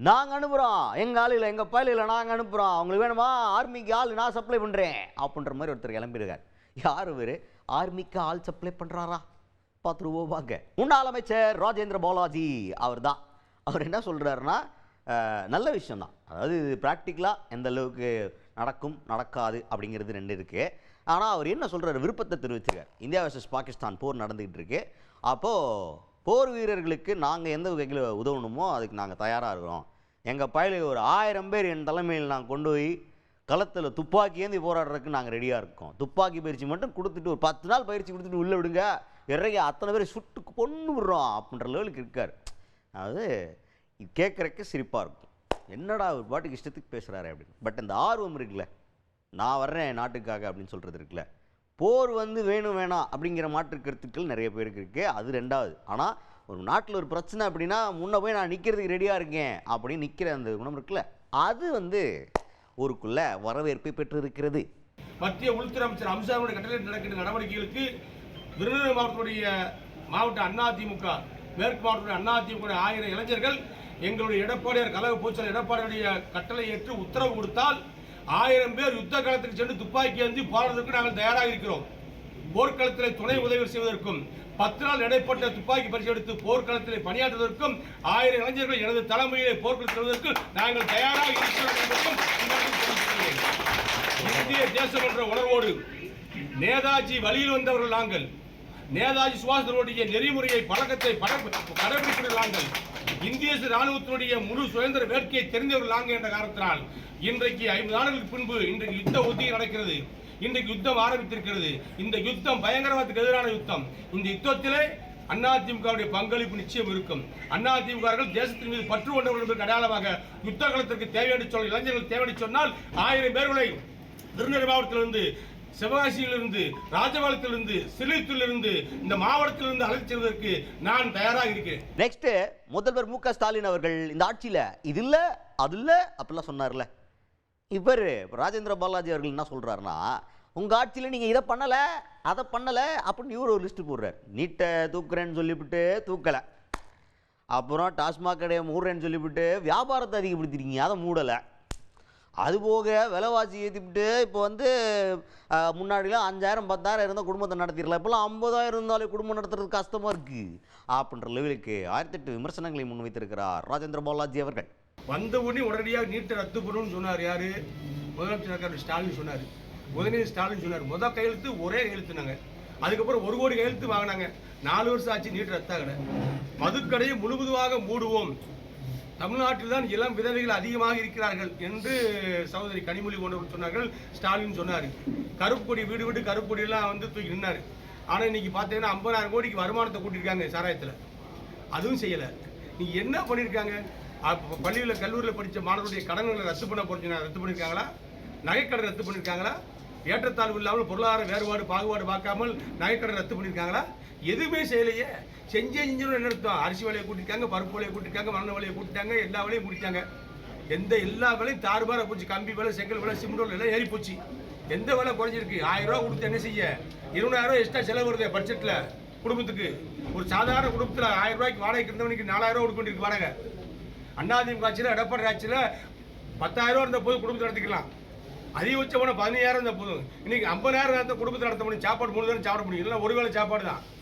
நாங்க அனுப்புறோம், எங்க ஆளுல எங்க பயலுல நாங்க அனுப்புறோம், உங்களுக்கு வேணுமா ஆர்மிக்கு ஆள் நான் சப்ளை பண்றேன் அப்படின்ற மாதிரி ஒருத்தர் கிளம்பியிருக்கார். யார் இவரு? ஆர்மிக்கு ஆள் சப்ளை பண்றாரா? பார்த்துருவோம் வாங்க. முன்னாள் அமைச்சர் ராஜேந்திர பாலாஜி அவர் தான். அவர் என்ன சொல்றாருன்னா, நல்ல விஷயம் தான். அதாவது ப்ராக்டிக்கலாக எந்த அளவுக்கு நடக்கும் நடக்காது அப்படிங்கிறது ரெண்டு இருக்கு. ஆனால் அவர் என்ன சொல்றாரு, விருப்பத்தை தெரிவிச்சிருக்கார். இந்தியா வர்சஸ் பாகிஸ்தான் போர் நடந்துகிட்டு இருக்கு. அப்போது போர் வீரர்களுக்கு நாங்கள் எந்த வகையில் உதவணுமோ அதுக்கு நாங்கள் தயாராக இருக்கிறோம். எங்கள் பயலுக்கு ஒரு 1000 பேர் என் தலைமையில் நாங்கள் கொண்டு போய் களத்தில் துப்பாக்கி ஏந்தி போராடுறதுக்கு நாங்கள் ரெடியாக இருக்கோம். துப்பாக்கி பயிற்சி மட்டும் கொடுத்துட்டு ஒரு 10 நாள் பயிற்சி கொடுத்துட்டு உள்ளே விடுங்க, இறங்கி அத்தனை பேரை சுட்டு கொண்டு விடுறோம் அப்படின்ற லெவலுக்கு இருக்கார். அதாவது கேட்குறக்கு சிரிப்பாக இருக்கும், என்னடா ஒரு பாட்டுக்கு இஷ்டத்துக்கு பேசுகிறாரு அப்படின்னு. பட் இந்த ஆர்வம் இருக்குல்ல, நான் வர்றேன் நாட்டுக்காக அப்படின்னு சொல்கிறது இருக்குல்ல, போர் வந்து வேணும் வேணாம் அப்படிங்கிற மாற்று கருத்துக்கள் நிறைய பேருக்கு இருக்குது. அது ரெண்டாவது. ஆனால் ஒரு நாட்டில் ஒரு பிரச்சனை அப்படின்னா முன்ன போய் நான் நிற்கிறதுக்கு ரெடியாக இருக்கேன் அப்படின்னு நிற்கிற அந்த குணம் இருக்குல்ல, அது வந்து ஊருக்குள்ள வரவேற்பை பெற்று இருக்கிறது. மத்திய உள்துறை அமைச்சர் அம்சாவுடைய கட்டளை நடக்கின்ற நடவடிக்கைகளுக்கு விருதுநகர் மாவட்டத்துடைய மாவட்ட அதிமுக, மேற்கு மாவட்டத்துடைய அதிமுக 1000 இளைஞர்கள் எங்களுடைய எடப்பாடியார் கழக பொதுச்செயலாளர் எடப்பாடியுடைய கட்டளை ஏற்று உத்தரவு கொடுத்தால் 1000 பேர் யுத்த களத்துக்கு சென்று துப்பாக்கி ஏந்தி போராடுவதற்கு நாங்கள் தயாராக இருக்கிறோம். போர்க்களத்தில் துணை உதவி செய்வதற்கும் 10 நாள் இடைப்பட்ட துப்பாக்கி பரிசு எடுத்து போர்க்களத்தில் பணியாற்றுவதற்கும் 1000 இளைஞர்கள் எனது தலைமையிலே போர்க்களத்தில் செல்வதற்கு நாங்கள் தயாராக இருக்கிறோம் என்பதற்கும் இந்திய தேசம் என்ற உணர்வோடு நேதாஜி வழியில் வந்தவர்கள் நாங்கள். நேதாஜி சுபாஷனுடைய நெறிமுறையை பழக்கத்தை கடைபிடிக்கிற நாங்கள். இந்திய ராணுவத்தினுடைய முழு சுதந்திர வேட்கையை தெரிந்தவர்கள் நாங்கள் என்ற காரணத்தினால் இன்றைக்கு 50 ஆண்டுகளுக்கு பின்பு இன்றைக்கு யுத்த ஒத்திகை நடக்கிறது. இன்றைக்கு யுத்தம் ஆரம்பித்திருக்கிறது. இந்த யுத்தம் பயங்கரவாதத்துக்கு எதிரான யுத்தம். இந்த யுத்தத்திலே அதிமுகவுடைய பங்களிப்பு நிச்சயம் இருக்கும். அதிமுக தேசத்தின் மீது பற்று கொண்டவர்கள் என்பதற்கு அடையாளமாக யுத்த களத்திற்கு தேவையான சொன்ன இளைஞர்கள் தேவையான சொன்னால் 1000 பேர்களை விருதுநகர் மாவட்டத்திலிருந்து, சிவகாசியிலிருந்து, ராஜபாளையத்திலிருந்து, சிலித்திலிருந்து, இந்த மாவட்டத்திலிருந்து அழைத்து செல்வதற்கு நான் தயாராக இருக்கிறேன். நெக்ஸ்ட் முதல்வர் மு க ஸ்டாலின் அவர்கள் இந்த ஆட்சியில் இது இல்லை அது இல்லை அப்படிலாம் சொன்னார்ல, இவர் ராஜேந்திர பாலாஜி அவர்கள் என்ன சொல்கிறாருன்னா, உங்கள் ஆட்சியில் நீங்கள் இதை பண்ணலை அதை பண்ணலை அப்படின்னு இவர் ஒரு லிஸ்ட்டு போடுறார். நீட்டை தூக்குறேன்னு சொல்லிவிட்டு தூக்கலை, அப்புறம் டாஸ்மாக் கடையை மூடுறேன்னு சொல்லிவிட்டு வியாபாரத்தை அதிகப்படுத்திருக்கீங்க, அதை மூடலை. அதுபோக விலைவாசி ஏற்றிவிட்டு இப்போ வந்து முன்னாடிலாம் 5000 10,000 இருந்தால் குடும்பத்தை நடத்திடலாம், இப்போலாம் 50,000 இருந்தாலே குடும்பம் நடத்துறது கஷ்டமாக இருக்குது அப்படின்ற லெவலுக்கு 1008 விமர்சனங்களை முன்வைத்திருக்கிறார் ராஜேந்திர பாலாஜி அவர்கள். வந்த உடனே உடனடியாக நீட்டை ரத்து பண்ணணும்னு சொன்னார். யாரு? முதலமைச்சர் ஸ்டாலின் சொன்னார். உதயநிதி ஸ்டாலின் சொன்னார். முதல் கையெழுத்து ஒரே கையெழுத்துனாங்க. அதுக்கப்புறம் 1 கோடி கையெழுத்து வாங்கினாங்க. 4 வருஷம் ஆச்சு நீட் ரத்தாகலை. மதுக்கடையை முழுவதுமாக மூடுவோம், தமிழ்நாட்டில் தான் இளம் விதவைகள் அதிகமாக இருக்கிறார்கள் என்று சகோதரி கனிமொழி போன்றவர்கள் சொன்னார்கள். ஸ்டாலின் சொன்னார். கருப்பு கொடி வீடு வீடு கருப்பு கொடியெல்லாம் வந்து தூக்கி நின்னார். ஆனால் இன்னைக்கு பார்த்தீங்கன்னா 50,000 கோடிக்கு வருமானத்தை கூட்டியிருக்காங்க சாராயத்தில். அதுவும் செய்யலை. நீ என்ன பண்ணியிருக்காங்க? பள்ளியில் கல்லூரியில் படித்த மாணவருடைய கடன்களை ரத்து பண்ண போறீங்க, ரத்து பண்ணியிருக்காங்களா? நகைக்கடன் ரத்து பண்ணியிருக்காங்களா? ஏற்றத்தாழ்வு இல்லாமல் பொருளாதார வேறுபாடு பாகுபாடு பார்க்காமல் நகைக்கடன் ரத்து பண்ணியிருக்காங்களா? எதுவுமே செய்யலையே. செஞ்சோம் என்ன அர்த்தம்? அரிசி விலையை கூட்டிருக்காங்க, பருப்பு விலையை கூட்டிருக்காங்க, மண்ண விலையை கூட்டிட்டாங்க, எல்லா விலையும் கூட்டிட்டாங்க. எல்லா விலையும் தாறுபாற போச்சு. கம்பி விலை, செங்கல் விலை, சிமெண்ட் எல்லாம் ஏறி போச்சு. எந்த விலை குறைஞ்சிருக்கு? 1000 ரூபா கொடுத்து என்ன செய்ய? 20,000 ரூபா எக்ஸ்ட்ரா செலவு வருது பட்ஜெட்டில் குடும்பத்துக்கு. ஒரு சாதாரண குடும்பத்தில் 1000 ரூபாய்க்கு வாடகைக்கு இருந்தவனுக்கு 4000 ரூபா கொடுக்க வேண்டியிருக்கு வாடகை. அதிமுக ஆட்சியில், எடப்பாடி ஆட்சியில் 10,000 ரூபா இருந்த போது குடும்பத்தை நடத்திக்கலாம். அதிகபட்சமான 15,000 இருந்த போதும். இன்னைக்கு 50,000 குடும்பத்தை நடத்த முடியும். சாப்பாடு 3 நேரம் சாப்பிட முடியும். இல்லை ஒரு வேளை சாப்பாடு தான்.